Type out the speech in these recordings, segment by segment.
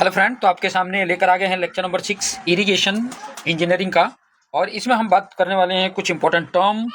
Hello friend, तो आपके सामने लेकर आ गए हैं लेक्चर नंबर 6 इरिगेशन इंजीनियरिंग का। और इसमें हम बात करने वाले हैं कुछ इंपॉर्टेंट टर्म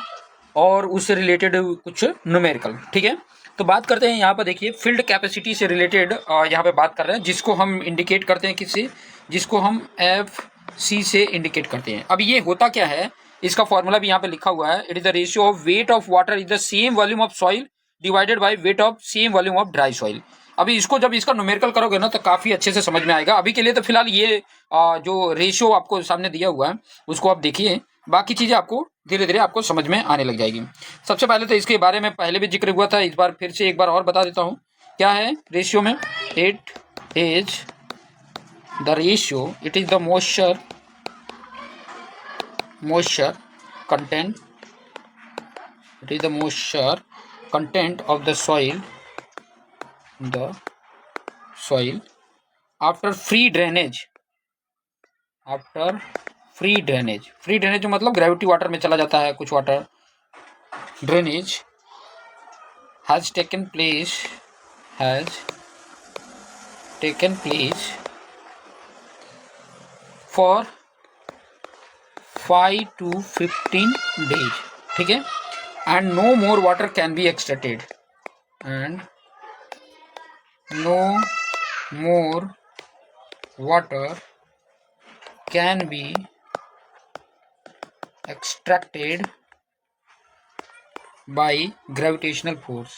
और उससे रिलेटेड कुछ न्यूमेरिकल। ठीक है, तो बात करते हैं यहाँ पर। देखिए, फील्ड कैपेसिटी से रिलेटेड यहाँ पे बात कर रहे हैं, जिसको हम इंडिकेट करते हैं किससे, जिसको हम एफ सी से इंडिकेट करते हैं। अब ये होता क्या है, इसका फॉर्मूला भी यहाँ पे लिखा हुआ है। It is the ratio of weight of water is the same volume of soil divided by weight of same volume of dry soil. अभी इसको जब इसका न्यूमेरिकल करोगे ना तो काफी अच्छे से समझ में आएगा। अभी के लिए तो फिलहाल ये जो रेशियो आपको सामने दिया हुआ है उसको आप देखिए, बाकी चीजें आपको धीरे धीरे आपको समझ में आने लग जाएगी। सबसे पहले तो इसके बारे में पहले भी जिक्र हुआ था, इस बार फिर से एक बार और बता देता हूँ क्या है रेशियो में। It is the ratio, it is the moisture content, it is the moisture content of the soil after free drainage, free drainage मतलब ग्रेविटी वाटर में चला जाता है कुछ water. Drainage has taken place for 5 to 15 days। ठीक है, and no more water can be extracted, by gravitational force।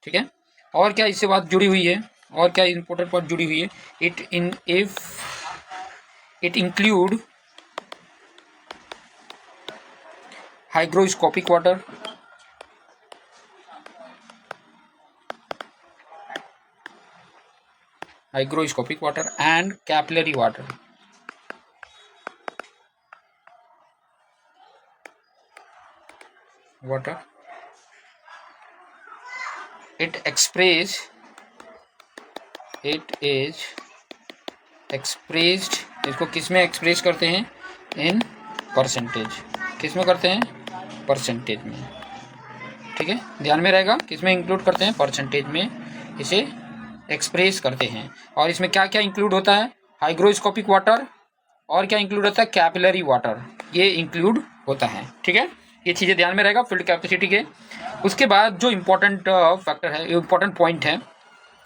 ठीक है, और क्या इससे बात जुड़ी हुई है, और क्या इंपॉर्टेंट बात जुड़ी हुई है। It include hygroscopic water, and capillary water। it is expressed, इसको किस में एक्सप्रेस करते हैं, इन परसेंटेज। किस में करते हैं, परसेंटेज में। ठीक है, ध्यान में रहेगा, किस में इंक्लूड करते हैं, परसेंटेज में इसे एक्सप्रेस करते हैं। और इसमें क्या क्या इंक्लूड होता है, हाइग्रोस्कोपिक वाटर, और क्या इंक्लूड होता है, कैपिलरी वाटर, ये इंक्लूड होता है। ठीक है, ये चीज़ें ध्यान में रहेगा फील्ड कैपेसिटी के। उसके बाद जो इम्पोर्टेंट फैक्टर है, इम्पोर्टेंट पॉइंट है,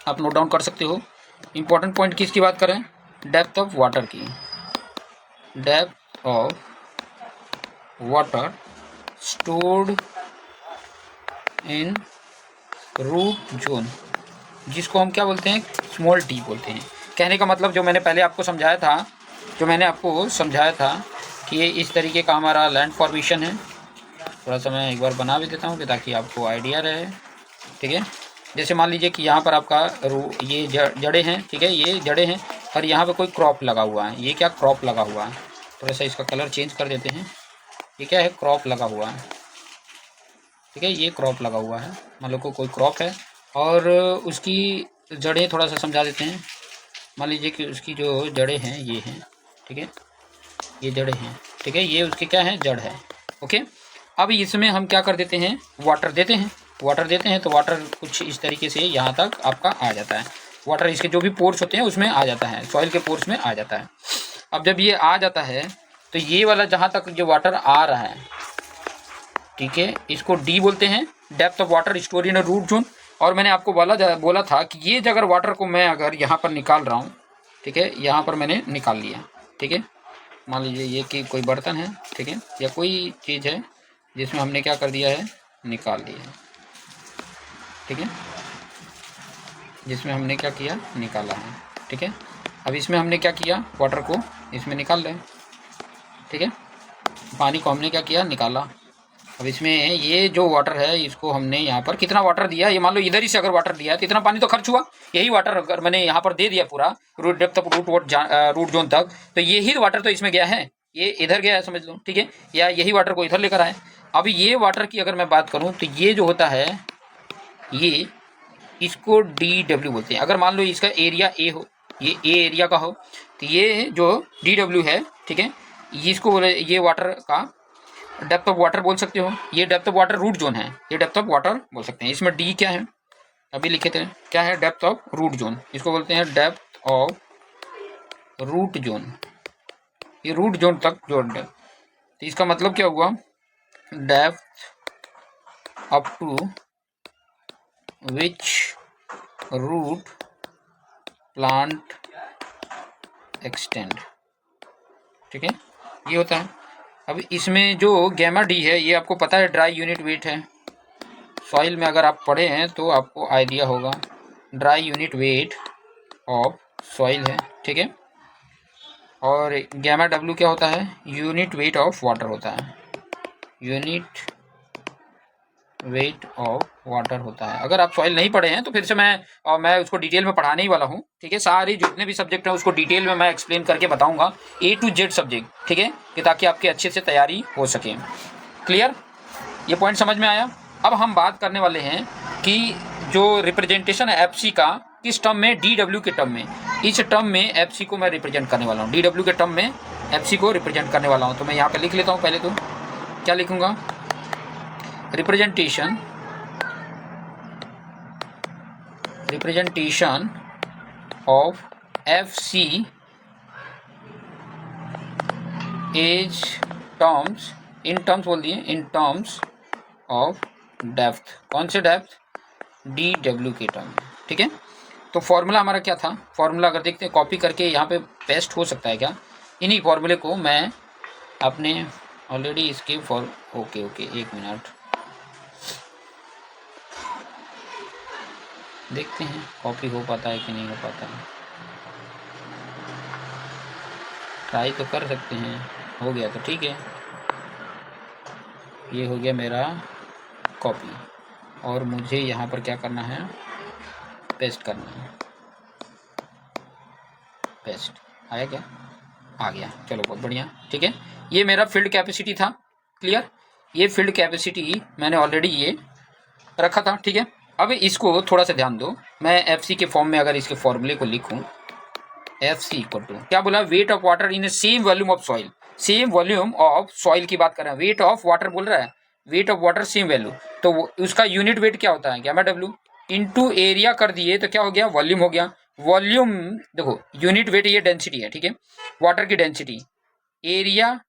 आप नोट डाउन कर सकते हो। इम्पोर्टेंट पॉइंट किसकी बात करें, डेप्थ ऑफ वाटर की। Depth of water stored in root zone, जिसको हम क्या बोलते हैं, स्मॉल टी बोलते हैं। कहने का मतलब जो मैंने पहले आपको समझाया था, कि ये इस तरीके का हमारा लैंड फॉर्मेशन है। थोड़ा सा मैं एक बार बना भी देता हूँ ताकि आपको आइडिया रहे। ठीक है, जैसे मान लीजिए कि यहाँ पर आपका ये जड़ें हैं। ठीक है, ये जड़ें हैं और यहाँ पे कोई क्रॉप लगा हुआ है। ये क्या क्रॉप लगा हुआ है, थोड़ा सा इसका कलर चेंज कर देते हैं। ये क्या है, क्रॉप लगा हुआ है। ठीक है, ये क्रॉप लगा हुआ है, मान लो कोई क्रॉप है और उसकी जड़ें थोड़ा सा समझा देते हैं। मान लीजिए कि उसकी जो जड़ें हैं ये हैं। ठीक है, ये जड़ें हैं। ठीक है, ये उसके क्या है, जड़ है। ओके, अब इसमें हम क्या कर देते हैं, वाटर देते हैं। तो वाटर कुछ इस तरीके से यहाँ तक आपका आ जाता है। वाटर इसके जो भी पोर्स होते हैं उसमें आ जाता है, सॉइल के पोर्स में आ जाता है। अब जब ये आ जाता है तो ये वाला जहाँ तक जो वाटर आ रहा है, ठीक है, इसको डी बोलते हैं, depth of water store in root zone. और मैंने आपको बोला था कि ये अगर वाटर को मैं अगर यहाँ पर निकाल रहा हूँ, ठीक है, यहाँ पर मैंने निकाल लिया। ठीक है, मान लीजिए ये कि कोई बर्तन है, ठीक है, या कोई चीज़ है जिसमें हमने क्या कर दिया है, निकाल दिया है। ठीक है, जिसमें हमने क्या किया, निकाला है। ठीक है, अब इसमें हमने क्या किया, वाटर को इसमें निकाल रहे हैं। ठीक है, पानी को हमने क्या किया, निकाला। अब इसमें ये जो वाटर है इसको हमने यहाँ पर कितना वाटर दिया, ये मान लो इधर ही से अगर वाटर दिया है तो इतना पानी तो खर्च हुआ। यही वाटर अगर मैंने यहाँ पर दे दिया पूरा root depth of root zone तक, तो यही वाटर तो इसमें गया है, ये इधर गया है, समझ लो। ठीक है, या यही वाटर को इधर लेकर आए। अभी ये वाटर की अगर मैं बात करूँ तो ये जो होता है, ये इसको DW बोलते हैं। अगर मान लो इसका एरिया A हो, ये A एरिया का हो, तो ये जो DW है, ठीक है, इसको बोले, ये वाटर का डेप्थ ऑफ वाटर बोल सकते हो, ये depth of water root zone है, ये डेप्थ ऑफ वाटर बोल सकते हैं। इसमें डी क्या है अभी लिखे थे, क्या है डेप्थ ऑफ रूट जोन, इसको बोलते हैं डेप्थ ऑफ रूट जोन, ये रूट जोन तक जोड़ है। तो इसका मतलब क्या हुआ, depth up to which root plant extend, ठीक है, ये होता है। अब इसमें जो गैमा डी है ये आपको पता है ड्राई यूनिट वेट है, सॉइल में अगर आप पढ़े हैं तो आपको आइडिया होगा, dry unit weight of soil है, ठीक है। और गैमा डब्ल्यू क्या होता है, यूनिट वेट ऑफ वाटर होता है, यूनिट वेट ऑफ वाटर होता है। अगर आप सॉइल नहीं पढ़े हैं तो फिर से मैं उसको डिटेल में पढ़ाने ही वाला हूँ, ठीक है। सारी जितने भी सब्जेक्ट हैं उसको डिटेल में मैं एक्सप्लेन करके बताऊंगा, A to Z सब्जेक्ट, ठीक है, कि ताकि आपकी अच्छे से तैयारी हो सके। क्लियर, ये पॉइंट समझ में आया। अब हम बात करने वाले हैं कि जो रिप्रेजेंटेशन है FC का किस टर्म में, DW के टर्म में। इस टर्म में FC को मैं रिप्रेजेंट करने वाला हूँ, DW के टर्म में FC को रिप्रेजेंट करने वाला हूँ। तो मैं यहाँ पे लिख लेता हूँ, पहले तो क्या लिखूंगा, representation of FC as terms, in terms बोल दिए, इन टर्म्स ऑफ डेप्थ, कौन से डेप्थ, DW के टर्म, ठीक है। तो फॉर्मूला हमारा क्या था, फॉर्मूला अगर देखते हैं कॉपी करके यहाँ पे पेस्ट हो सकता है क्या, इन्हीं फॉर्मूले को मैं अपने ऑलरेडी इसके ओके एक मिनट देखते हैं कॉपी हो पाता है कि नहीं हो पाता है, ट्राई तो कर सकते हैं, हो गया तो ठीक है, ये हो गया मेरा कॉपी। और मुझे यहाँ पर क्या करना है, पेस्ट करना है, पेस्ट आया क्या, आ गया, चलो बहुत बढ़िया, ठीक है। ये मेरा फील्ड कैपेसिटी था, क्लियर, ये फील्ड कैपेसिटी मैंने ऑलरेडी ये रखा था, ठीक है। अब इसको थोड़ा सा ध्यान दो, मैं FC के फॉर्म में अगर इसके फॉर्मूले को लिखूं, FC इक्वल टू क्या बोला, weight of water in same volume of soil, same volume of soil की बात कर रहे हैं, वेट ऑफ वाटर बोल रहा है, weight of water same value, तो उसका यूनिट वेट क्या होता है, गैमा डब्ल्यू इंटू एरिया कर दिए तो क्या हो गया, वॉल्यूम हो गया। वॉल्यूम देखो यूनिट वेट ये डेंसिटी है, ठीक है, वाटर की डेंसिटी, एरिया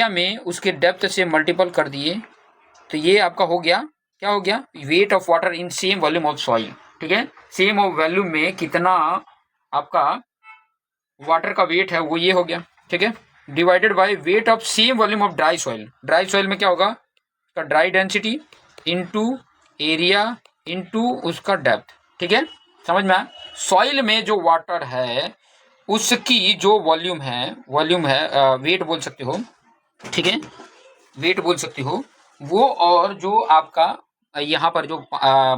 में उसके डेप्थ से मल्टीपल कर दिए तो ये आपका हो गया, क्या हो गया, weight of water in same volume of soil, ठीक है, सेम ऑफ वॉल्यूम में कितना आपका वाटर का वेट है वो ये हो गया, ठीक है, divided by weight of same volume of dry soil, dry soil में क्या होगा, उसका dry density into area into उसका डेप्थ, ठीक है, समझ में आया। सॉइल में जो वाटर है उसकी जो वॉल्यूम है वेट बोल सकते हो, ठीक है, वेट बोल सकते हो वो, और जो आपका यहाँ पर जो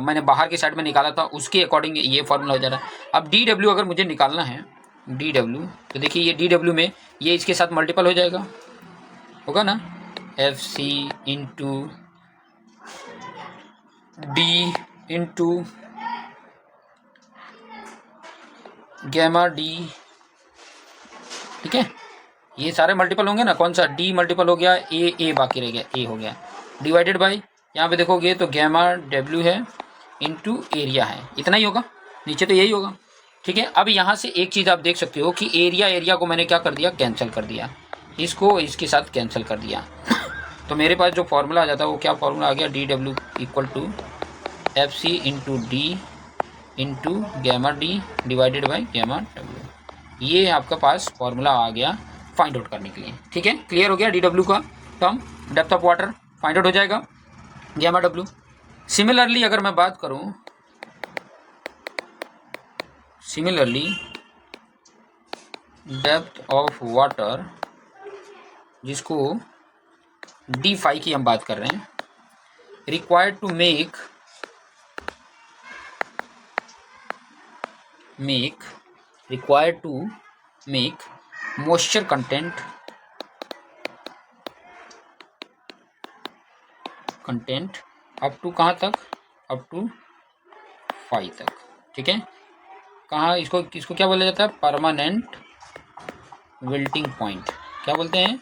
मैंने बाहर की साइड में निकाला था उसके अकॉर्डिंग ये फॉर्मूला हो जा रहा है। अब DW अगर मुझे निकालना है, DW तो देखिए ये DW में ये इसके साथ मल्टीपल हो जाएगा, होगा ना, FC into D into gamma D, ठीक है, ये सारे मल्टीपल होंगे ना, कौन सा D मल्टीपल हो गया, ए बाकी रह गया, ए हो गया, डिवाइडेड बाय यहाँ पे देखोगे तो गैमा W है इंटू एरिया है, इतना ही होगा, नीचे तो यही होगा, ठीक है। अब यहाँ से एक चीज़ आप देख सकते हो कि एरिया को मैंने क्या कर दिया, कैंसिल कर दिया, इसको इसके साथ कैंसिल कर दिया तो मेरे पास जो फॉर्मूला आ जाता है वो क्या फॉर्मूला आ गया, DW equal to FC into D into gamma D divided by gamma W, ये आपका पास फॉर्मूला आ गया फाइंड आउट करने के लिए, ठीक है, क्लियर हो गया। DW का term depth of water find out हो जाएगा, गैमा W। सिमिलरली अगर मैं बात करूं, सिमिलरली डेप्थ ऑफ वाटर जिसको D5 की हम बात कर रहे हैं, required to make moisture content up to कहाँ तक, अप टू 5 तक, ठीक है, कहाँ इसको क्या बोला जाता है, परमानेंट विल्टिंग पॉइंट, क्या बोलते हैं,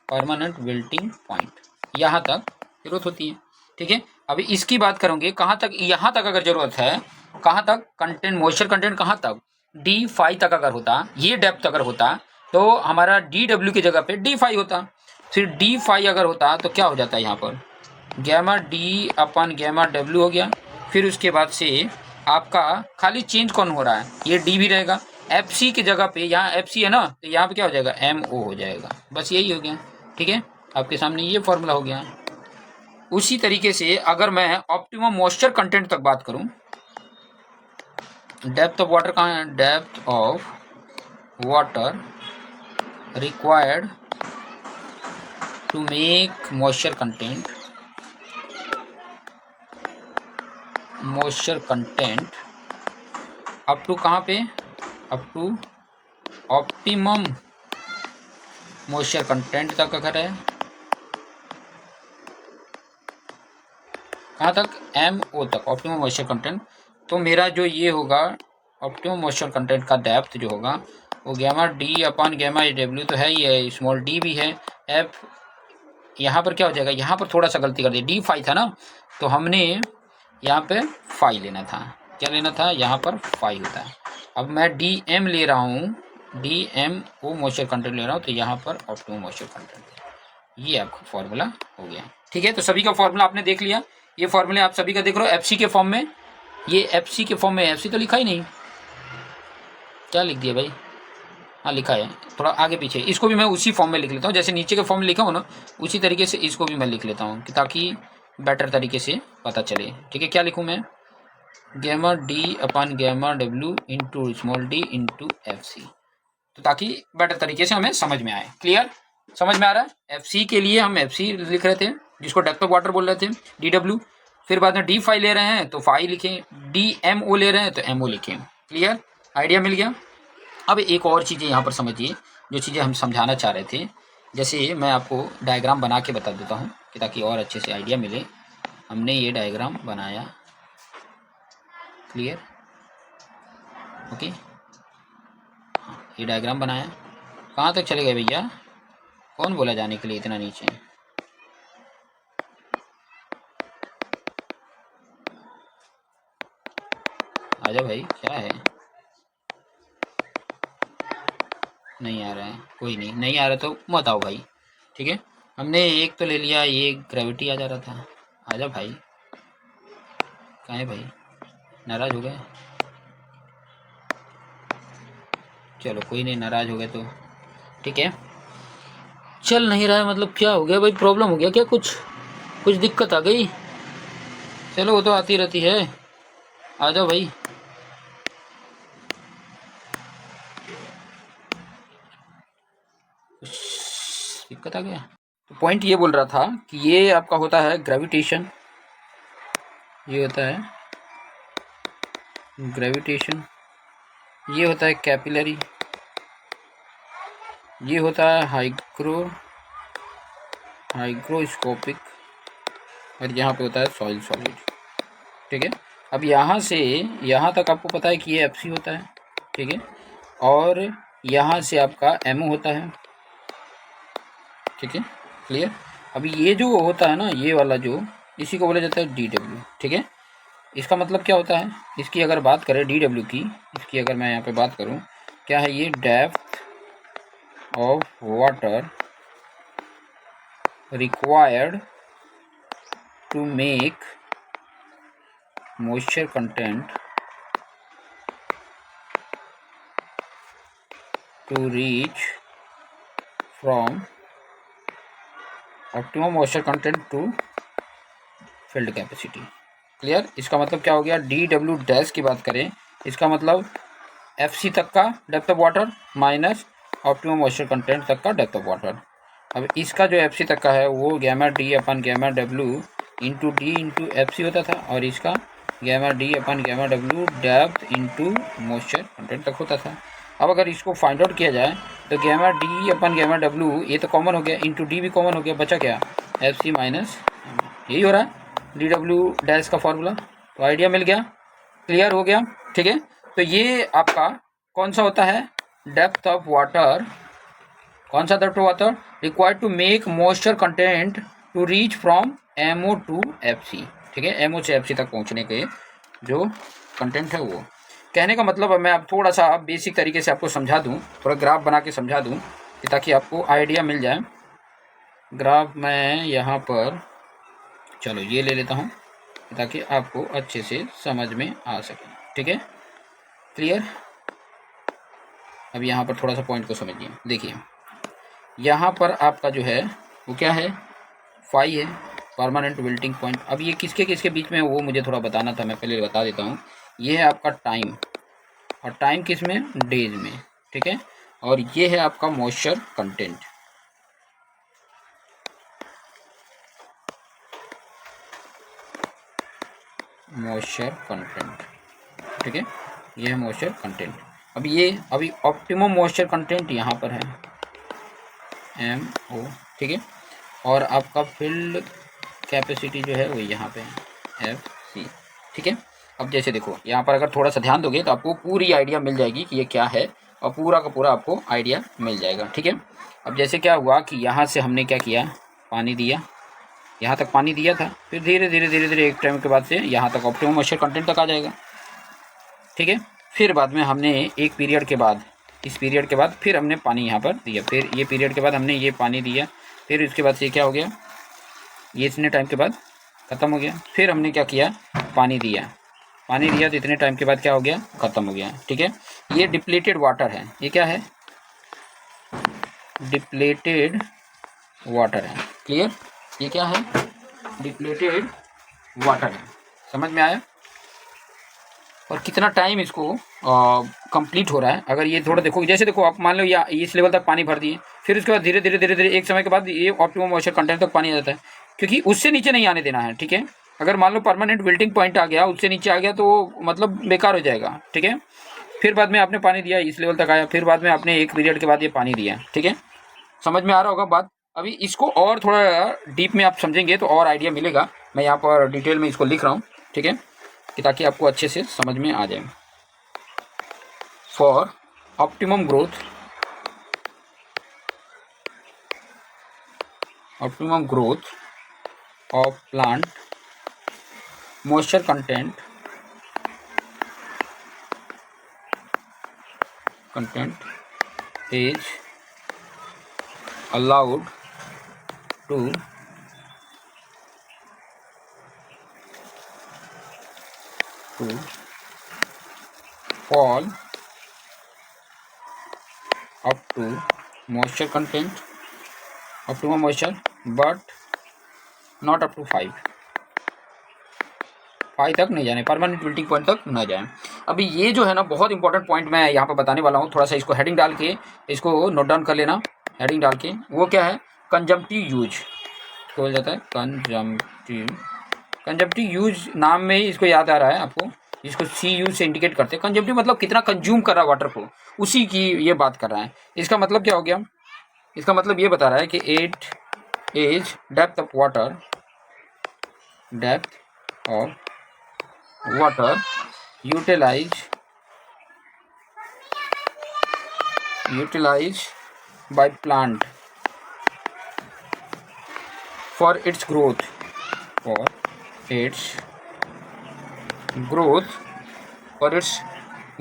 परमानेंट विल्टिंग पॉइंट, यहाँ तक जरूरत होती है। ठीक है, अभी इसकी बात करोगे कहाँ तक, यहाँ तक अगर जरूरत है, कहाँ तक कंटेंट, मॉइस्चर कंटेंट कहाँ तक, D5 तक अगर होता, ये डेप्थ अगर होता तो हमारा DW की जगह पे D5 होता, फिर D5 अगर होता तो क्या हो जाता है यहाँ पर gamma D upon gamma W हो गया। फिर उसके बाद से आपका खाली चेंज कौन हो रहा है, ये D भी रहेगा, FC की जगह पे यहाँ FC है ना, तो यहाँ पे क्या हो जाएगा MO हो जाएगा, बस यही हो गया। ठीक है, आपके सामने ये फॉर्मूला हो गया। उसी तरीके से अगर मैं ऑप्टिमम मॉइस्चर कंटेंट तक बात करूं, डेप्थ ऑफ वाटर कहाँ है, depth of water required to make moisture content, moisture content up to कहाँ पे, up to optimum moisture content तक अगर है, कहाँ तक MO तक, ऑप्टिमम मॉइस्चर कंटेंट। तो मेरा जो ये होगा ऑप्टिमम मॉइस्चर कंटेंट का डेप्थ जो होगा वो gamma D upon gamma W तो है ही है, स्मॉल d भी है, F यहाँ पर क्या हो जाएगा, यहाँ पर थोड़ा सा गलती कर दी, D5 था ना, तो हमने यहाँ पे 5 लेना था, क्या लेना था, यहाँ पर 5 होता है। अब मैं DM ले रहा हूँ, DMO मॉइस्चर कंटेंट ले रहा हूँ, तो यहाँ पर ऑप्टिमम मॉइस्चर कंटेंट, ये आपका फॉर्मूला हो गया। ठीक है, तो सभी का फॉर्मूला आपने देख लिया, ये फॉर्मूले आप सभी का देख रहे हो FC के फॉर्म में, ये FC के फॉर्म में, FC तो लिखा ही नहीं, क्या लिख दिया भाई, हाँ लिखा है, थोड़ा आगे पीछे, इसको भी मैं उसी फॉर्म में लिख लेता हूँ, जैसे नीचे के फॉर्म में लिखा हो ना, उसी तरीके से इसको भी मैं लिख लेता हूँ ताकि बेटर तरीके से पता चले। ठीक है, क्या लिखूँ मैं, gamma D upon gamma W into small d into FC, तो ताकि बेटर तरीके से हमें समझ में आए। क्लियर, समझ में आ रहा है। FC के लिए हम FC लिख रहे थे, जिसको डेप्थ ऑफ वाटर बोल रहे थे, DW, फिर बाद में D5 ले रहे हैं तो 5 लिखें, DMO ले रहे हैं तो MO लिखें। क्लियर, आइडिया मिल गया। अब एक और चीज़ें यहाँ पर समझिए, जो चीज़ें हम समझाना चाह रहे थे, जैसे मैं आपको डायग्राम बना के बता देता हूँ कि ताकि और अच्छे से आइडिया मिले। हमने ये डायग्राम बनाया, क्लियर, ओके, हाँ ये डायग्राम बनाया, कहाँ तक चले गए भैया, कौन बोला जाने के लिए इतना नीचे, आजा भाई, क्या है, नहीं आ रहा है, कोई नहीं, नहीं आ रहा तो मत आओ भाई। ठीक है, हमने एक तो ले लिया, ये ग्रेविटी आ जा रहा था, आजा भाई, कहाँ है भाई, नाराज हो गए, चलो कोई नहीं, नाराज हो गए तो ठीक है, चल नहीं रहा है मतलब क्या हो गया भाई, प्रॉब्लम हो गया क्या, कुछ दिक्कत आ गई, चलो वो तो आती रहती है, आ जाओ भाई, दिक्कत आ गया। तो पॉइंट ये बोल रहा था कि ये आपका होता है ग्रेविटेशन, ये होता है ग्रेविटेशन, ये होता है कैपिलरी, ये होता है हाइग्रोस्कोपिक, और यहाँ पे होता है सॉइल सॉलिड। ठीक है, अब यहाँ से यहाँ तक आपको पता है कि ये FC होता है। ठीक है, और यहाँ से आपका MO होता है। ठीक है, क्लियर। अभी ये जो होता है ना, ये वाला जो, इसी को बोला जाता है DW। ठीक है, इसका मतलब क्या होता है, इसकी अगर बात करें DW की, इसकी अगर मैं यहाँ पे बात करूँ, क्या है ये, depth of water required to make moisture content to reach from optimum moisture content to filled capacity। Clear, इसका मतलब क्या हो गया, DW डैश की बात करें, इसका मतलब FC तक का depth of water minus optimum moisture content तक का डेप्थ ऑफ वाटर। अब इसका जो FC तक का है वो gamma D upon gamma W into D into FC होता था, और इसका gamma D upon gamma W depth into moisture content तक होता था। अब अगर इसको फाइंड आउट किया जाए तो gamma D upon gamma W ये तो कॉमन हो गया, इंटू D भी कॉमन हो गया, बचा क्या, FC माइनस, यही हो रहा है DW डैश का फॉर्मूला। तो आइडिया मिल गया, क्लियर हो गया। ठीक है, तो ये आपका कौन सा होता है, डेप्थ ऑफ वाटर, कौन सा depth of water required to make moisture content to reach from MO to FC। ठीक है, MO से FC तक पहुंचने के जो कंटेंट है वो। कहने का मतलब अब मैं अब थोड़ा सा बेसिक तरीके से आपको समझा दूं, थोड़ा ग्राफ बना के समझा दूं ताकि आपको आइडिया मिल जाए। ग्राफ मैं यहाँ पर चलो ये ले लेता हूँ ताकि आपको अच्छे से समझ में आ सके। ठीक है, क्लियर। अब यहाँ पर थोड़ा सा पॉइंट को समझिए। देखिए यहाँ पर आपका जो है वो क्या है, फाई है, परमानेंट विल्टिंग पॉइंट। अब ये किसके किसके बीच में है वो मुझे थोड़ा बताना था, मैं पहले बता देता हूँ। ये है आपका टाइम, और टाइम किस में, डेज में। ठीक है, और ये है आपका मॉइस्चर कंटेंट। मॉइस्चर कंटेंट, ठीक है, ये है मॉइस्चर कंटेंट। अब ये अभी ऑप्टिमम मॉइस्चर कंटेंट यहाँ पर है MO। ठीक है, और आपका फील्ड कैपेसिटी जो है वो यहाँ पे है FC। ठीक है, अब जैसे देखो यहाँ पर अगर थोड़ा सा ध्यान दोगे तो आपको पूरी आइडिया मिल जाएगी कि ये क्या है, और पूरा का पूरा आपको आइडिया मिल जाएगा। ठीक है, अब जैसे क्या हुआ कि यहाँ से हमने क्या किया, पानी दिया, यहाँ तक पानी दिया था, फिर धीरे धीरे धीरे धीरे एक टाइम के बाद से यहाँ तक ऑप्टिमम मॉइस्चर कंटेंट तक आ जाएगा। ठीक है, फिर बाद में हमने एक पीरियड के बाद, इस पीरियड के बाद फिर हमने पानी यहाँ पर दिया, फिर ये पीरियड के बाद हमने ये पानी दिया, फिर इसके बाद से क्या हो गया, ये इतने टाइम के बाद ख़त्म हो गया। फिर हमने क्या किया, पानी दिया, पानी दिया तो इतने टाइम के बाद क्या हो गया, ख़त्म हो गया। ठीक है, ये डिप्लीटेड वाटर है, ये क्या है, डिप्लीटेड वाटर है। क्लियर, ये क्या है, डिप्लीटेड वाटर है। समझ में आया। और कितना टाइम इसको कंप्लीट हो रहा है, अगर ये थोड़ा देखो, जैसे देखो आप मान लो या इस लेवल तक पानी भर दिए, फिर उसके बाद धीरे धीरे धीरे धीरे एक समय के बाद ये ऑप्टिमम मॉइस्चर कंटेंट तक पानी आ जाता है, क्योंकि उससे नीचे नहीं आने देना है। ठीक है, अगर मान लो परमानेंट विल्टिंग पॉइंट आ गया, उससे नीचे आ गया तो मतलब बेकार हो जाएगा। ठीक है, फिर बाद में आपने पानी दिया, इस लेवल तक आया, फिर बाद में आपने एक पीरियड के बाद ये पानी दिया। ठीक है, समझ में आ रहा होगा बात। अभी इसको और थोड़ा डीप में आप समझेंगे तो और आइडिया मिलेगा। मैं यहाँ पर डिटेल में इसको लिख रहा हूँ। ठीक है, कि ताकि आपको अच्छे से समझ में आ जाए। For optimum growth, optimum growth of plant, moisture content is allowed to fall up to moisture content, optimum moisture, but not up to 5 तक नहीं जाने, परमानेंट विल्टिंग पॉइंट तक ना जाए। अभी ये जो है ना बहुत इंपॉर्टेंट पॉइंट मैं यहाँ पर बताने वाला हूँ, थोड़ा सा इसको हेडिंग डाल के इसको नोट डाउन कर लेना। हेडिंग डाल के वो क्या है, कंजम्पटिव यूज बोल जाता है, कंजम्पटिव यूज नाम में ही इसको याद आ रहा है आपको, इसको CU से इंडिकेट करते हैं। कंजम्पटिव मतलब कितना कंज्यूम कर रहा है वाटर को, उसी की ये बात कर रहा है। इसका मतलब क्या हो गया, इसका मतलब ये बता रहा है कि 8 is depth of water, depth of water utilized by plant for its growth, for its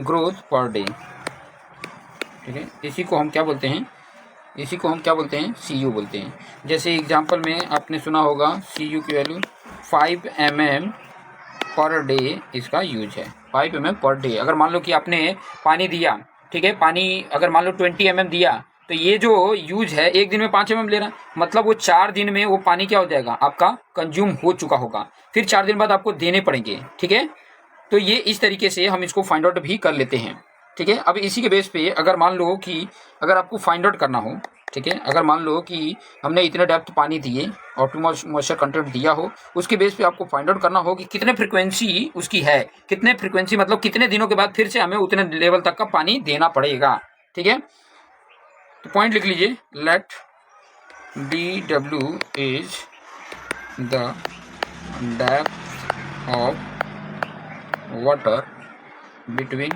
growth per day। ठीक है, इसी को हम क्या बोलते हैं, इसी को हम क्या बोलते हैं, CU बोलते हैं। जैसे एग्जांपल में आपने सुना होगा CU की वैल्यू 5 mm पर डे इसका यूज है, 5 mm पर डे। अगर मान लो कि आपने पानी दिया, ठीक है, पानी अगर मान लो 20 mm दिया, तो ये जो यूज है एक दिन में 5 mm ले रहा है, मतलब वो 4 दिन में वो पानी क्या हो जाएगा, आपका कंज्यूम हो चुका होगा, फिर 4 दिन बाद आपको देने पड़ेंगे। ठीक है, तो ये इस तरीके से हम इसको फाइंड आउट भी कर लेते हैं। ठीक है, अब इसी के बेस पे अगर मान लो कि अगर आपको फाइंड आउट करना हो, ठीक है, अगर मान लो कि हमने इतने डेप्थ पानी दिए, ऑप्टिमम मॉइस्चर कंटेंट दिया हो, उसके बेस पे आपको फाइंड आउट करना हो कि कितने फ्रीक्वेंसी उसकी है, कितने फ्रीक्वेंसी मतलब कितने दिनों के बाद फिर से हमें उतने लेवल तक का पानी देना पड़ेगा। ठीक है, तो पॉइंट लिख लीजिए, let DW is the depth of water between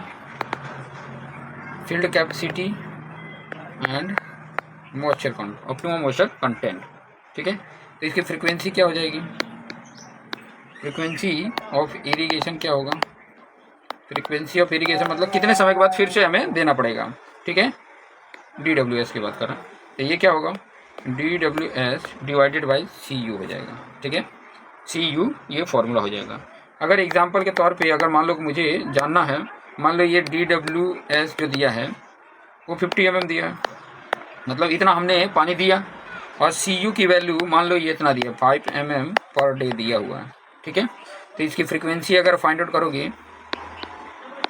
field capacity and moisture optimum moisture content, ठीक है। तो इसकी फ्रीक्वेंसी क्या हो जाएगी, फ्रीक्वेंसी ऑफ इरिगेशन क्या होगा, फ्रीक्वेंसी ऑफ इरिगेशन मतलब कितने समय के बाद फिर से हमें देना पड़ेगा, ठीक है। DWS की बात कर रहा हैं, तो ये क्या होगा, DWS डिवाइडेड बाई CU हो जाएगा, ठीक है। CU ये फॉर्मूला हो जाएगा। अगर एग्जांपल के तौर पे अगर मान लो कि मुझे जानना है, मान लो ये DWS जो दिया है वो 50 mm दिया है, मतलब इतना हमने पानी दिया, और CU की वैल्यू मान लो ये इतना दिया 5 mm पर डे दिया हुआ है, ठीक है। तो इसकी फ्रीक्वेंसी अगर फाइंड आउट करोगे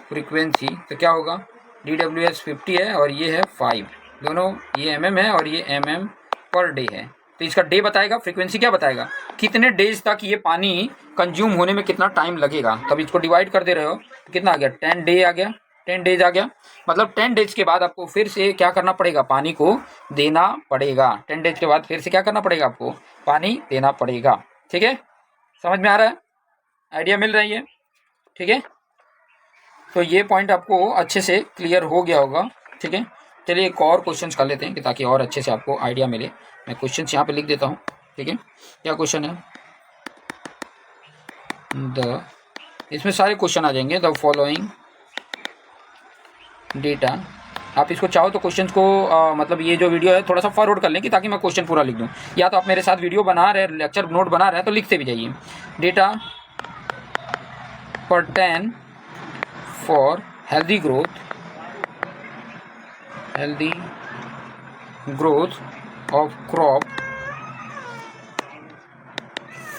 फ्रीक्वेंसी तो क्या होगा, DWS 50 है और ये है 5, दोनों ये mm है और ये mm पर डे है। तो इसका डे बताएगा, फ्रीक्वेंसी क्या बताएगा, कितने डेज तक ये पानी कंज्यूम होने में कितना टाइम लगेगा। तब इसको डिवाइड कर दे रहे हो तो कितना आ गया, 10 डे आ गया, 10 डेज आ गया। मतलब 10 डेज के बाद आपको फिर से क्या करना पड़ेगा, पानी को देना पड़ेगा। 10 डेज के बाद फिर से क्या करना पड़ेगा, आपको पानी देना पड़ेगा, ठीक है। समझ में आ रहा है, आइडिया मिल रही है, ठीक है। तो ये पॉइंट आपको अच्छे से क्लियर हो गया होगा, ठीक है। चलिए एक और क्वेश्चन कर लेते हैं कि ताकि और अच्छे से आपको आइडिया मिले। मैं क्वेश्चन यहाँ पे लिख देता हूँ, ठीक है। क्या क्वेश्चन है, इसमें सारे क्वेश्चन आ जाएंगे। द फॉलोइंग डेटा, आप इसको चाहो तो क्वेश्चन को मतलब ये जो वीडियो है थोड़ा सा फॉरवर्ड कर लें कि ताकि मैं क्वेश्चन पूरा लिख दूँ, या तो आप मेरे साथ वीडियो बना रहे लेक्चर नोट बना रहे हैं तो लिखते भी जाइए। Data pertain for healthy growth of crop,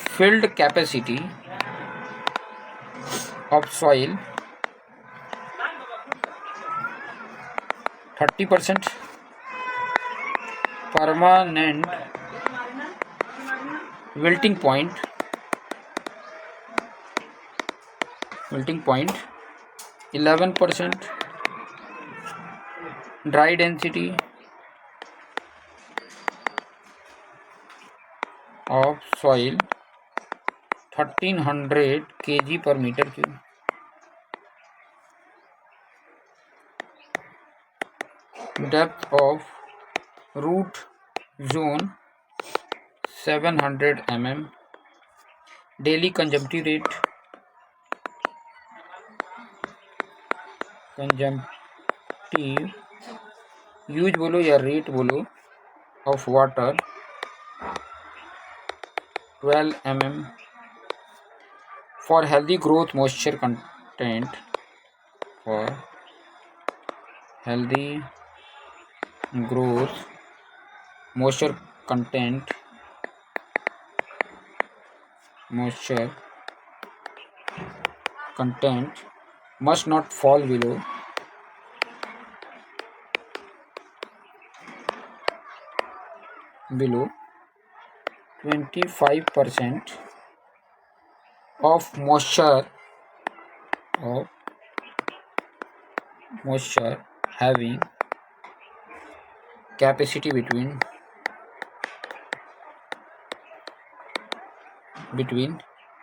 filled capacity of soil 30%, permanent wilting point 11%, dry density of soil 1300 kg per meter cube, depth of root zone 700 mm, daily consumptive use बोलो या rate बोलो of water 12 mm, for healthy growth moisture content, for healthy growth moisture content must not fall below 25% of moisture having capacity between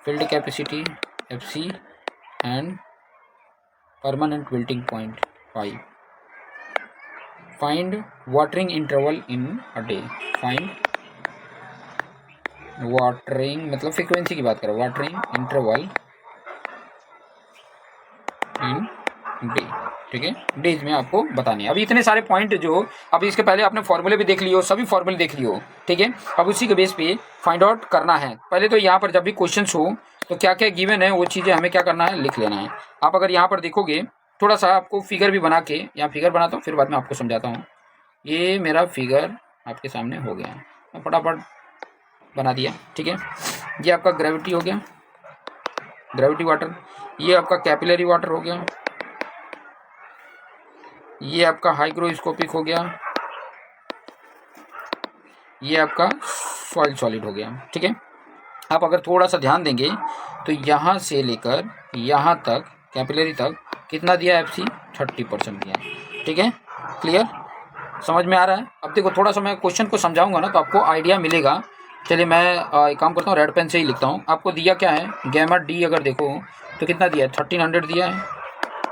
filled capacity FC and permanent wilting point 5. Find watering interval in a day. Find watering मतलब frequency की बात करो, watering interval in day, ठीक है। Days में आपको बताने हैं। अभी इतने सारे पॉइंट जो अभी इसके पहले आपने फॉर्मूले भी देख लियो, सभी फॉर्मूले देख लियो, ठीक है। अब उसी के बेस पे फाइंड आउट करना है। पहले तो यहाँ पर जब भी क्वेश्चंस हो तो क्या क्या गिवन है वो चीज़ें हमें क्या करना है, लिख लेना है। आप अगर यहाँ पर देखोगे थोड़ा सा आपको फिगर भी बना के, यहाँ फिगर बनाता हूँ फिर बाद में आपको समझाता हूँ। ये मेरा फिगर आपके सामने हो गया, मैं फटाफट बना दिया, ठीक है। ये आपका ग्रेविटी हो गया, ग्रेविटी वाटर। ये आपका कैपिलरी वाटर हो गया। ये आपका हाइग्रोस्कोपिक हो गया। ये आपका सॉइल सॉलिड हो गया, ठीक है। आप अगर थोड़ा सा ध्यान देंगे तो यहाँ से लेकर यहाँ तक कैपिलरी तक कितना दिया FC 30% दिया, ठीक है। क्लियर, समझ में आ रहा है। अब देखो थोड़ा सा मैं क्वेश्चन को समझाऊंगा ना तो आपको आइडिया मिलेगा। चलिए मैं एक काम करता हूँ, रेड पेन से ही लिखता हूँ। आपको दिया क्या है, गैमा D अगर देखो तो कितना दिया है, 1300 दिया है,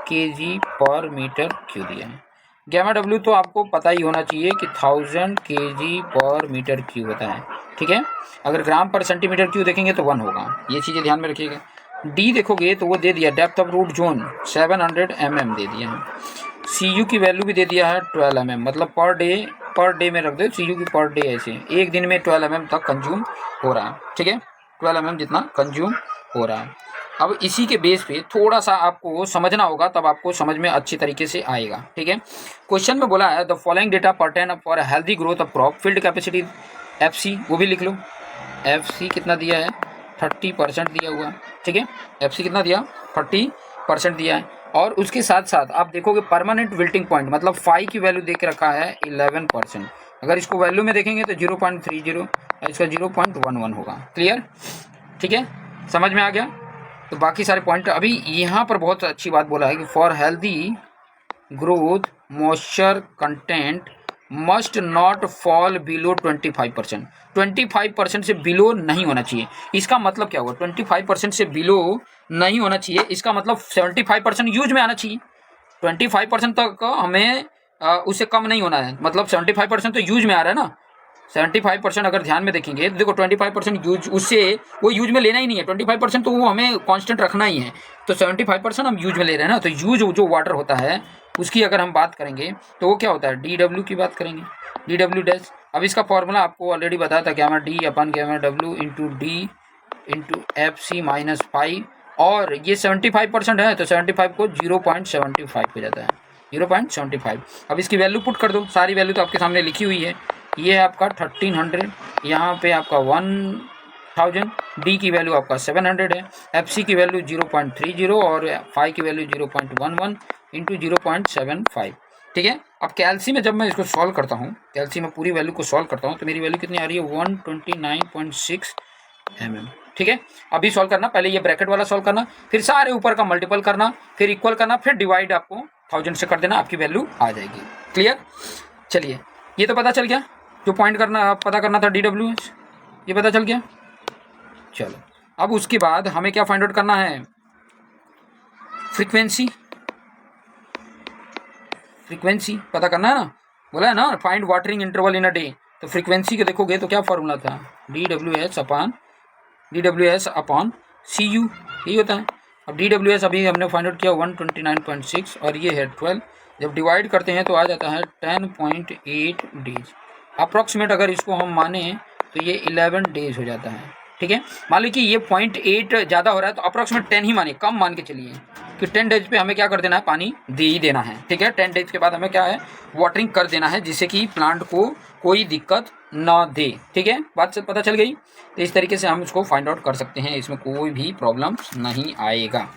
kg पर मीटर क्यूब दिया है। गामा डब्ल्यू तो आपको पता ही होना चाहिए कि 1000 kg पर मीटर क्यूब होता है, ठीक है। अगर ग्राम पर सेंटीमीटर क्यूब देखेंगे तो 1 होगा, ये चीज़ें ध्यान में रखिएगा। डी देखोगे तो वो दे दिया depth of root zone 700 mm दे दिया है। CU की वैल्यू भी दे दिया है 12 mm, मतलब पर डे में रख दो CU की पर डे, ऐसे एक दिन में 12 mm तक कंज्यूम हो रहा है, ठीक है, 12 mm जितना कंज्यूम हो रहा है। अब इसी के बेस पे थोड़ा सा आपको समझना होगा, तब आपको समझ में अच्छी तरीके से आएगा, ठीक है। क्वेश्चन में बोला है the following data pertain for healthy growth of crop, field capacity FC वो भी लिख लो। FC कितना दिया है 30% दिया हुआ, ठीक है। FC कितना दिया 30% दिया है। और उसके साथ साथ आप देखोगे परमानेंट विल्टिंग पॉइंट मतलब फाई की वैल्यू देख रखा है 11%। अगर इसको वैल्यू में देखेंगे तो 0.30, इसका 0.11 होगा। क्लियर, ठीक है, समझ में आ गया। तो बाकी सारे पॉइंट अभी यहाँ पर बहुत अच्छी बात बोला है कि for healthy growth moisture content must not fall below 25%। 25% से बिलो नहीं होना चाहिए। इसका मतलब क्या हुआ, 25% से बिलो नहीं होना चाहिए, इसका मतलब 75% यूज में आना चाहिए। 25% तक हमें उससे कम नहीं होना है, मतलब 75% तो यूज में आ रहा है ना। 75% अगर ध्यान में देखेंगे तो देखो 25% यूज, उससे वो यूज में लेना ही नहीं है, 25% तो वो हमें कांस्टेंट रखना ही है। तो 75% हम यूज में ले रहे हैं ना, तो यूज जो वाटर होता है उसकी अगर हम बात करेंगे तो वो क्या होता है, DW की बात करेंगे, DW डैश। अब इसका फॉर्मूला आपको ऑलरेडी बताया था, गामा D अपन gamma W into D into FC minus 5, और ये 75% है तो 75 को 0.75 हो जाता है, 0.75। अब इसकी वैल्यू पुट कर दो, सारी वैल्यू तो आपके सामने लिखी हुई है। ये है आपका 1300, यहाँ पे आपका 1000, D की वैल्यू आपका 700 है, FC की वैल्यू 0.30 और फाई की वैल्यू 0.11 इंटू 0.75, ठीक है। अब कैल्सी में जब मैं इसको सॉल्व करता हूँ, कैल्सी में पूरी वैल्यू को सॉल्व करता हूँ तो मेरी वैल्यू कितनी आ रही है 129.6 mm, ठीक है। अभी सॉल्व करना, पहले ये ब्रैकेट वाला सॉल्व करना, फिर सारे ऊपर का मल्टीपल करना, फिर इक्वल करना, फिर डिवाइड आपको 1000 से कर देना, आपकी वैल्यू आ जाएगी। क्लियर, चलिए ये तो पता चल गया, जो पॉइंट करना पता करना था DWH ये पता चल गया। चलो अब उसके बाद हमें क्या फाइंड आउट करना है, फ्रीक्वेंसी पता करना है ना, बोला है ना find watering interval in a day. तो फ्रीक्वेंसी के देखोगे तो क्या फॉर्मूला था, DWH अपॉन CU, यही होता है। अब DWH अभी हमने फाइंड आउट किया 129.6 और ये है 12, जब डिवाइड करते हैं तो आ जाता है 10.8 डेज अप्रॉक्सीमेट। अगर इसको हम माने तो ये 11 डेज हो जाता है, ठीक है। मान लीजिए कि ये 0.8 ज़्यादा हो रहा है तो अप्रॉक्सीमेट 10 ही माने, कम मान के चलिए कि 10 डेज पे हमें क्या कर देना है, पानी दे ही देना है, ठीक है। 10 डेज के बाद हमें क्या है, वाटरिंग कर देना है, जिससे कि प्लांट को कोई दिक्कत ना दे, ठीक है। बात पता चल गई। तो इस तरीके से हम इसको फाइंड आउट कर सकते हैं, इसमें कोई भी प्रॉब्लम नहीं आएगा।